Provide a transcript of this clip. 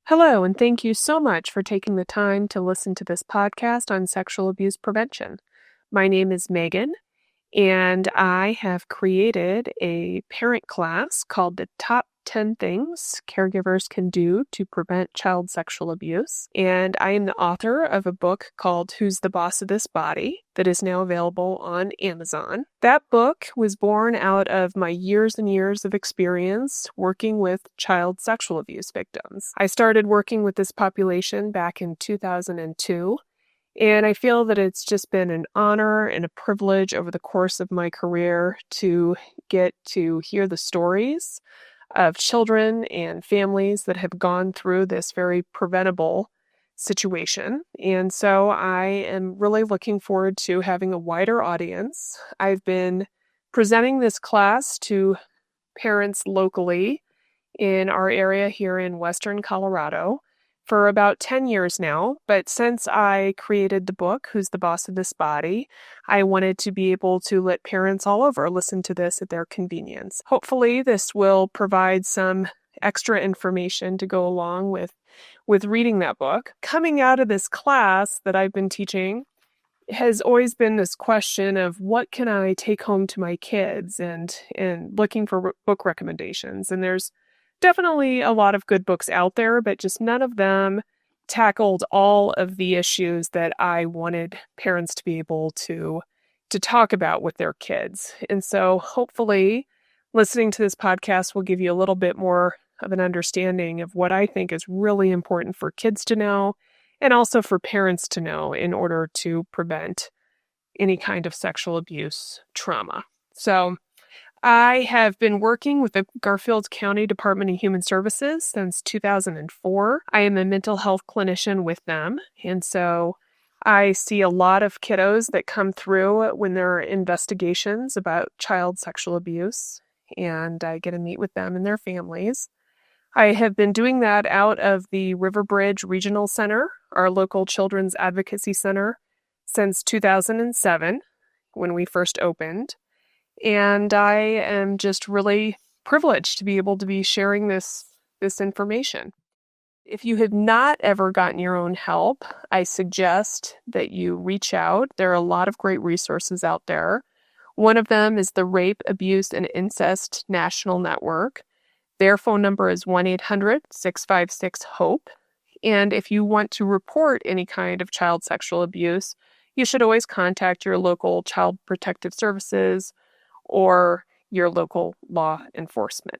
Hello, and thank you so much for taking the time to listen to this podcast on sexual abuse prevention. My name is Megan, and I have created a parent class called the Top 10 Things Caregivers Can Do to Prevent Child Sexual Abuse. And I am the author of a book called Who's the Boss of This Body that is now available on Amazon. That book was born out of my years and years of experience working with child sexual abuse victims. I started working with this population back in 2002. And I feel that it's just been an honor and a privilege over the course of my career to get to hear the stories of children and families that have gone through this very preventable situation. And so I am really looking forward to having a wider audience. I've been presenting this class to parents locally in our area here in Western Colorado for about 10 years now, but since I created the book, Who's the Boss of This Body, I wanted to be able to let parents all over listen to this at their convenience. Hopefully, this will provide some extra information to go along with reading that book. Coming out of this class that I've been teaching has always been this question of what can I take home to my kids and looking for book recommendations. And there's definitely a lot of good books out there, but just none of them tackled all of the issues that I wanted parents to be able to talk about with their kids. And so hopefully listening to this podcast will give you a little bit more of an understanding of what I think is really important for kids to know and also for parents to know in order to prevent any kind of sexual abuse trauma. So I have been working with the Garfield County Department of Human Services since 2004. I am a mental health clinician with them, and so I see a lot of kiddos that come through when there are investigations about child sexual abuse, and I get to meet with them and their families. I have been doing that out of the Riverbridge Regional Center, our local children's advocacy center, since 2007 when we first opened. And I am just really privileged to be able to be sharing this information. If you have not ever gotten your own help, I suggest that you reach out. There are a lot of great resources out there. One of them is the Rape, Abuse, and Incest National Network. Their phone number is 1-800-656-HOPE. And if you want to report any kind of child sexual abuse, you should always contact your local child protective services or your local law enforcement.